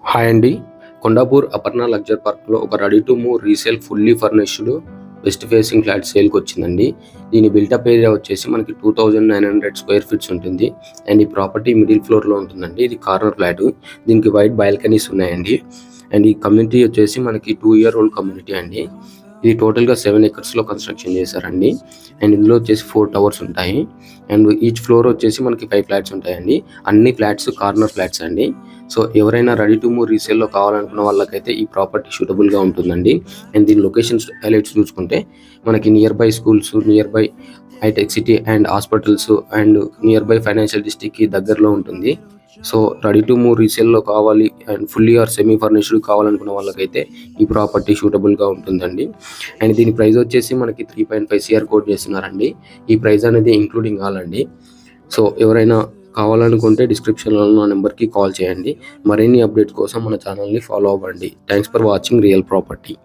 Hi అండి. Kondapur Aparna luxury పార్క్లో ఒక ready to move resale fully furnished west facing flat సేల్కి వచ్చిందండి. దీని బిల్టప్ ఏరియా వచ్చేసి మనకి 2900 స్క్వేర్ ఫీట్స్ ఉంటుంది. అండ్ ఈ ప్రాపర్టీ మిడిల్ ఫ్లోర్లో ఉంటుందండి. ఇది కార్నర్ ఫ్లాట్. దీనికి వైడ్ బాల్కనీస్ ఉన్నాయండి. అండ్ ఈ కమ్యూనిటీ వచ్చేసి మనకి 2-year ఓల్డ్ కమ్యూనిటీ అండి. ఇది టోటల్గా 7 acres కన్స్ట్రక్షన్ చేశారండి. అండ్ ఇందులో వచ్చేసి 4 towers ఉంటాయి. అండ్ ఈచ్ ఫ్లోర్ వచ్చేసి మనకి 5 ఫ్లాట్స్ ఉంటాయండి. అన్ని ఫ్లాట్స్ కార్నర్ ఫ్లాట్స్ అండి. సో ఎవరైనా రెడీ టు మూవ్ రీసేల్లో కావాలనుకున్న వాళ్ళకైతే ఈ ప్రాపర్టీ సూటబుల్గా ఉంటుందండి. అండ్ దీని లొకేషన్స్ హైలైట్స్ చూసుకుంటే మనకి nearby schools, nearby Hitech City and hospitals and nearby financial డిస్ట్రిక్ట్కి దగ్గరలో ఉంటుంది. సో రెడీ టు మూవ్ రీసేల్లో కావాలి and fully or semi furnished కావాలనుకున్న వాళ్ళకైతే ఈ ప్రాపర్టీ సూటబుల్గా ఉంటుందండి. అండ్ దీని ప్రైస్ వచ్చేసి మనకి 3.5 CR కోట్ చేస్తున్నారండి. ఈ ప్రైస్ అనేది ఇంక్లూడింగ్ ఆల్ అండి. సో ఎవరైనా కావాలనుకుంటే డిస్క్రిప్షన్లో నా నెంబర్కి కాల్ చేయండి. మరిన్ని అప్డేట్స్ కోసం మన ఛానల్ని ఫాలో అవ్వండి. Thanks for watching real property.